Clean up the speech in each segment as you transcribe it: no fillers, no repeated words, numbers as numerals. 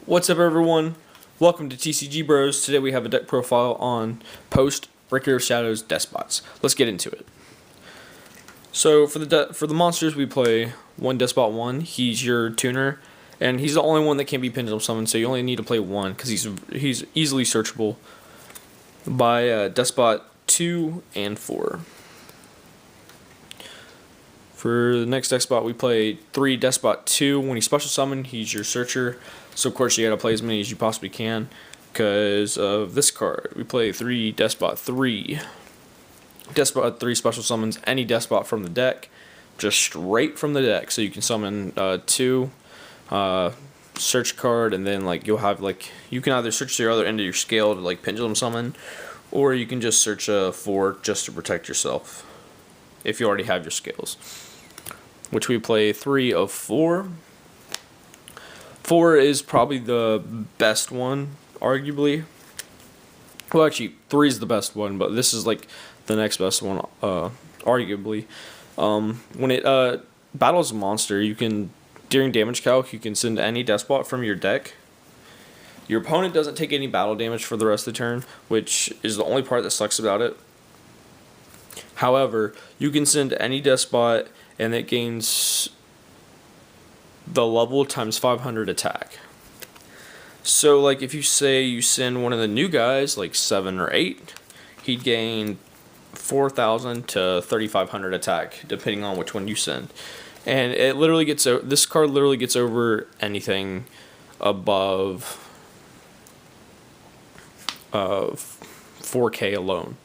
What's up, everyone? Welcome to TCG Bros. Today we have a deck profile on Post Breaker of Shadows Deskbots. Let's get into it. So for the monsters, we play one Deskbot 1. He's your tuner, and he's the only one that can be Pendulum Summoned. So you only need to play one because he's easily searchable by Deskbot 2 and 4. For the next Deskbot, we play 3 Deskbot 2. When he's special summoned, he's your searcher. So of course you gotta play as many as you possibly can because of this card. We play 3 Deskbot 3. Deskbot 3 special summons any Deskbot from the deck, just straight from the deck. So you can summon 2, search card, and then you'll have you can either search to your other end of your scale to Pendulum Summon, or you can just search 4 just to protect yourself if you already have your scales. Which we play 3 of 4. 4 is probably the best one, arguably. Well, actually, 3 is the best one, but this is the next best one, arguably. When it battles a monster, you can, during damage calc, you can send any Deskbot from your deck. Your opponent doesn't take any battle damage for the rest of the turn, which is the only part that sucks about it. However, you can send any Deskbot, and it gains the level times 500 attack. So if you say you send one of the new guys, 7 or 8, he'd gain 4,000 to 3,500 attack, depending on which one you send. And it literally gets this card literally gets over anything above 4K alone,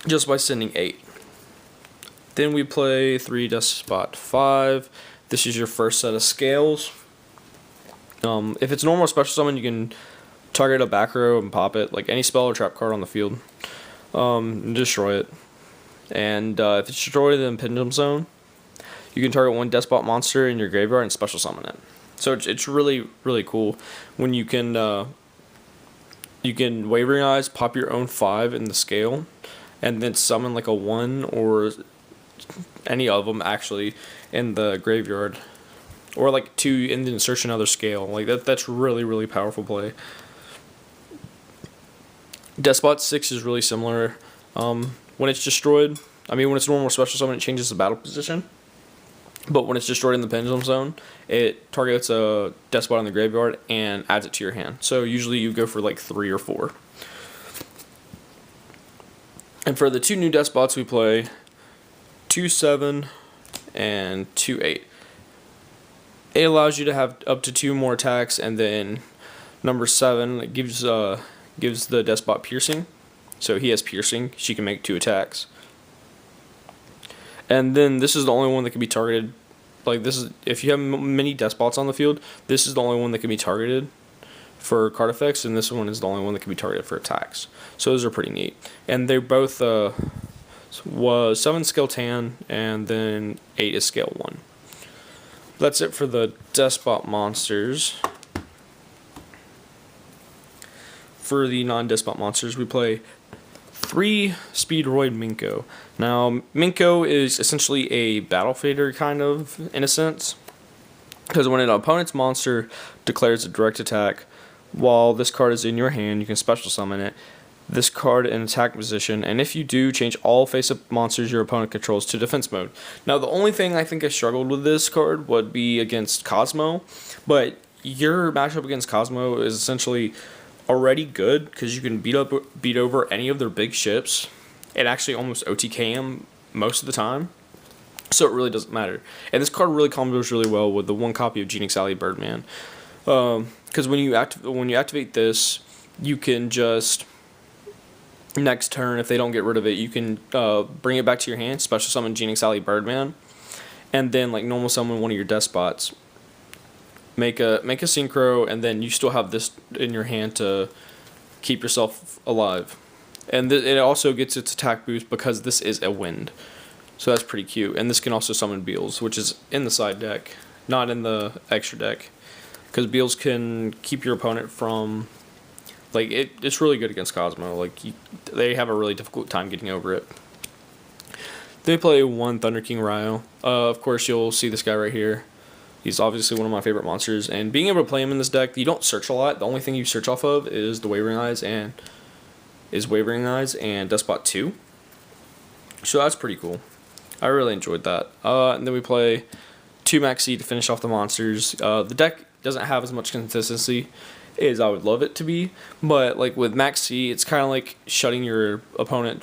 just by sending 8. Then we play 3 Deskbot 5. This is your first set of scales. If it's normal special summon, you can target a back row and pop it, any spell or trap card on the field, and destroy it. And if it's destroyed in Pendulum Zone, you can target one Deskbot monster in your graveyard and special summon it. So it's really, really cool when you can Wavering Eyes, pop your own 5 in the scale, and then summon a 1 or any of them actually in the graveyard, or 2 and then search another scale. That's really, really powerful play. Deskbot 6 is really similar. When it's destroyed, when it's normal special summon, it changes the battle position, but when it's destroyed in the Pendulum Zone, it targets a Deskbot in the graveyard and adds it to your hand. So usually you go for 3 or 4. And for the 2 new Deskbots, we play 2-7 and 2-8. 8 allows you to have up to 2 more attacks, and then number 7 gives the Deskbot piercing. So he has piercing. She can make 2 attacks. And then this is the only one that can be targeted. This is if you have many Deskbots on the field, this is the only one that can be targeted for card effects, and this one is the only one that can be targeted for attacks. So those are pretty neat. And they're both was 7 scale tan, and then 8 is scale 1. That's it for the Deskbot monsters. For the non-Deskbot monsters, we play 3 Speedroid Minko. Now, Minko is essentially a battle fader, kind of, in a sense, because when an opponent's monster declares a direct attack, while this card is in your hand, you can special summon it. This card in attack position, and if you do, change all face-up monsters your opponent controls to defense mode. Now, the only thing I think I struggled with this card would be against Cosmo, but your matchup against Cosmo is essentially already good because you can beat over any of their big ships and actually almost OTK them most of the time. So it really doesn't matter. And this card really combos really well with the 1 copy of Genie Sally Birdman, because when you activate this, you can just next turn, if they don't get rid of it, you can bring it back to your hand, special summon Genie Sally Birdman, and then normal summon one of your Deskbots. Make a synchro, and then you still have this in your hand to keep yourself alive. And it also gets its attack boost because this is a wind. So that's pretty cute. And this can also summon Beals, which is in the side deck, not in the extra deck, because Beals can keep your opponent from it's really good against Cosmo. They have a really difficult time getting over it. They play 1 Thunder King Ryo. Of course, you'll see this guy right here. He's obviously one of my favorite monsters, and being able to play him in this deck, you don't search a lot. The only thing you search off of is the Wavering Eyes and Deskbot 2. So that's pretty cool. I really enjoyed that. And then we play 2 Max C to finish off the monsters. The deck doesn't have as much consistency as I would love it to be, but like with Max C, it's kind of like shutting your opponent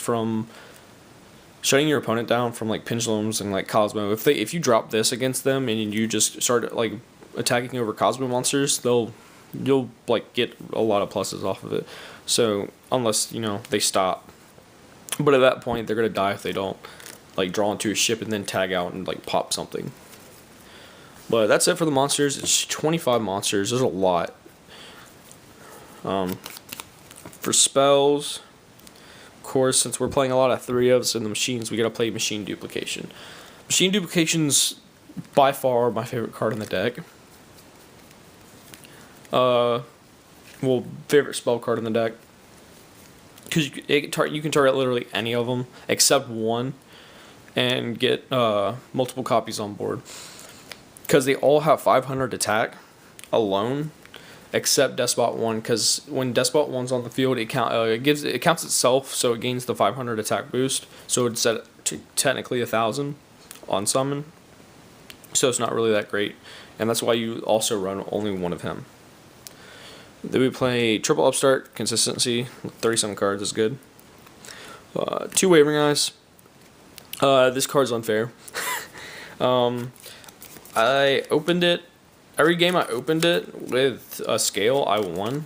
down from like Pendulums and like Cosmo. If you drop this against them and you just start like attacking over Cosmo monsters, you'll like get a lot of pluses off of it. So unless they stop, but at that point they're gonna die if they don't like draw into a ship and then tag out and like pop something. But that's it for the monsters. It's 25 monsters. There's a lot. For spells, of course, since we're playing a lot of 3-ofs in the machines, we gotta play Machine Duplication. Machine Duplication's by far my favorite card in the deck. Favorite spell card in the deck. Because you can target literally any of them except one and get multiple copies on board. Because they all have 500 attack alone, except Deskbot 1. Because when Deskbot 1's on the field, it counts itself, so it gains the 500 attack boost. So it's at technically 1,000 on summon. So it's not really that great, and that's why you also run only one of him. Then we play Triple Upstart, consistency, 37 cards is good. 2 Wavering Eyes. This card's unfair. I opened it. Every game I opened it with a scale, I won.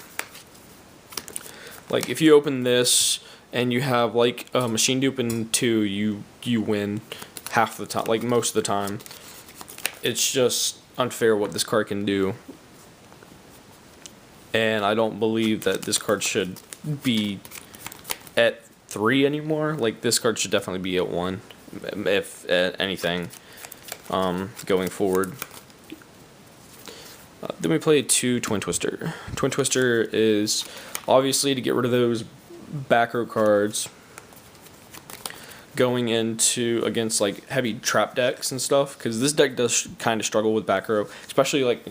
Like if you open this and you have like a Machine Dupe and 2, you win half the time, like most of the time. It's just unfair what this card can do. And I don't believe that this card should be at 3 anymore. Like this card should definitely be at 1, if at anything, going forward. Then we play 2 Twin Twister. Twin Twister is obviously to get rid of those back row cards going into against like heavy trap decks and stuff, because this deck does kind of struggle with back row, especially like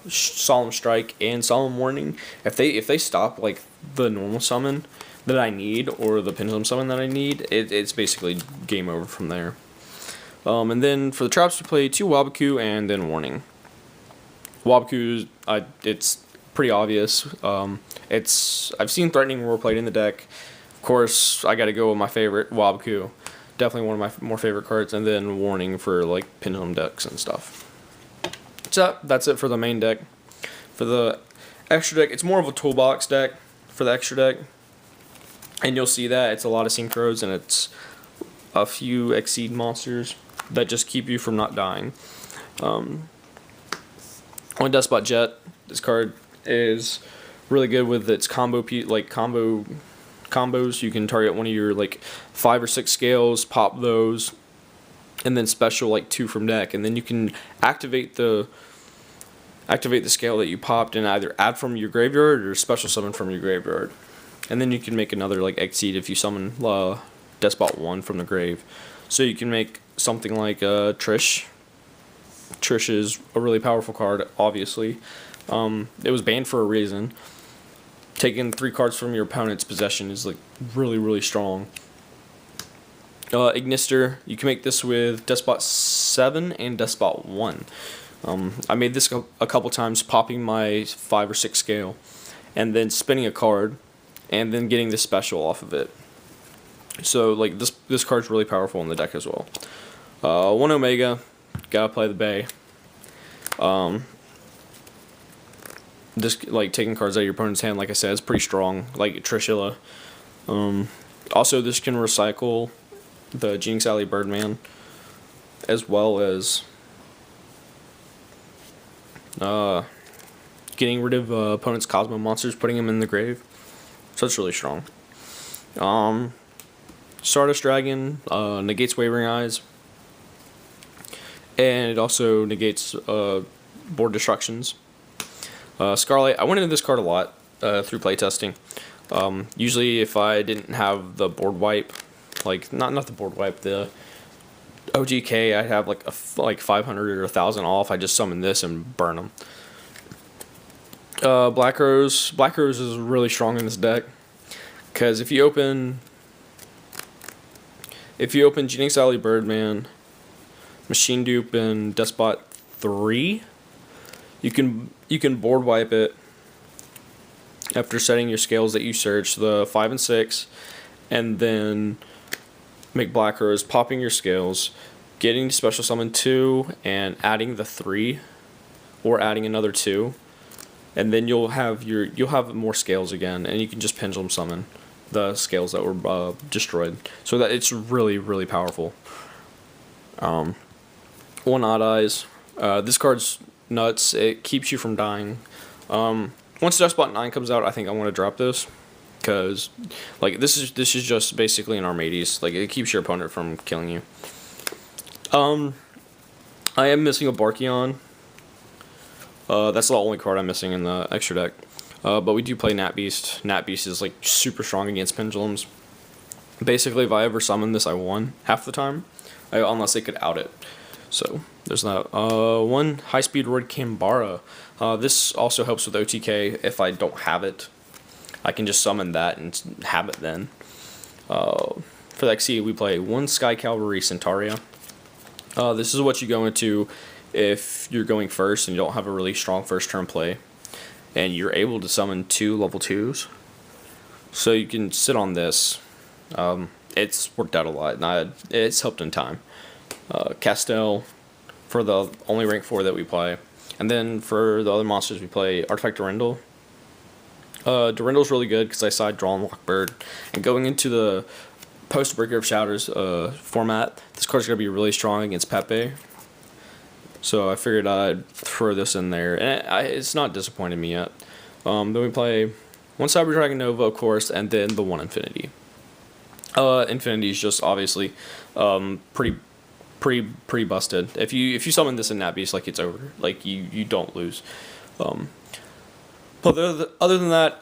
Solemn Strike and Solemn Warning. If they stop like the normal summon that I need or the Pendulum summon that I need, it's basically game over from there. And then for the traps we play 2 Waboku and then Warning. Waboku, it's pretty obvious. I've seen Threatening Roar played in the deck. Of course, I got to go with my favorite, Waboku. Definitely one of my more favorite cards, and then Warning for like Pendulum decks and stuff. So that's it for the main deck. For the extra deck, it's more of a toolbox deck for the extra deck, and you'll see that it's a lot of synchros and it's a few Exceed monsters that just keep you from not dying. On Deskbot Jet, this card is really good with its combos. You can target one of your like 5 or 6 scales, pop those, and then special like 2 from deck, and then you can activate the scale that you popped and either add from your graveyard or special summon from your graveyard, and then you can make another like Exceed if you summon Deskbot 1 from the grave. So you can make something like Trish. Trish is a really powerful card, obviously. It was banned for a reason. Taking 3 cards from your opponent's possession is like really, really strong. Ignister, you can make this with Deskbot 7 and Deskbot 1. I made this a couple times, popping my 5 or 6 scale, and then spinning a card, and then getting the special off of it. So like this card's really powerful in the deck as well. 1 Omega, gotta play the Bay. Just like taking cards out of your opponent's hand, like I said, is pretty strong. Like Trishula. Also, this can recycle the Jinx Alley Birdman, as well as getting rid of opponent's Cosmo monsters, putting them in the grave. So it's really strong. Stardust Dragon negates Wavering Eyes, and it also negates board destructions. Scarlet, I went into this card a lot through playtesting. Usually if I didn't have the board wipe, like not the board wipe, the OGK, I'd have like 500 or 1,000 off. I just summon this and burn them. Black Rose is really strong in this deck, because if you open Genix Alley Birdman, Machine Dupe, and Deskbot 3, you can board wipe it after setting your scales that you search, the 5 and 6, and then make Black Rose, popping your scales, getting special summon 2, and adding the 3, or adding another 2, and then you'll have more scales again, and you can just pendulum summon the scales that were destroyed. So that it's really, really powerful. One Odd Eyes. This card's nuts. It keeps you from dying. Once Deskbot 9 comes out, I think I want to drop this, because like this is just basically an Armades. Like, it keeps your opponent from killing you. I am missing a Barkion. That's the only card I'm missing in the extra deck. But we do play Nat Beast. Nat Beast is like super strong against pendulums. Basically, if I ever summon this, I won half the time, unless they could out it. So there's that. One High Speed Roid Kambara. This also helps with OTK. If I don't have it, I can just summon that and have it then. For the XC, we play one Sky Cavalry Centauria. This is what you go into if you're going first and you don't have a really strong first turn play, and you're able to summon 2 level 2s. So you can sit on this. It's worked out a lot, and it's helped in time. Castel for the only rank 4 that we play. And then for the other monsters we play Artifact Durendal. Durendal's really good because I side draw and lock bird. And going into the post Breaker of Shadows format, this card's going to be really strong against Pepe. So I figured I'd throw this in there, and it's not disappointed me yet. Then we play one Cyber Dragon Nova, of course, and then the one Infinity. Infinity is just obviously pretty busted. If you summon this in Nat Beast, like, it's over. Like, you don't lose. But other than that,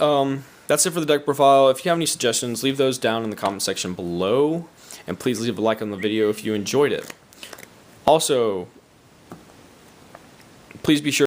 that's it for the deck profile. If you have any suggestions, leave those down in the comment section below, and please leave a like on the video if you enjoyed it. Also, please be sure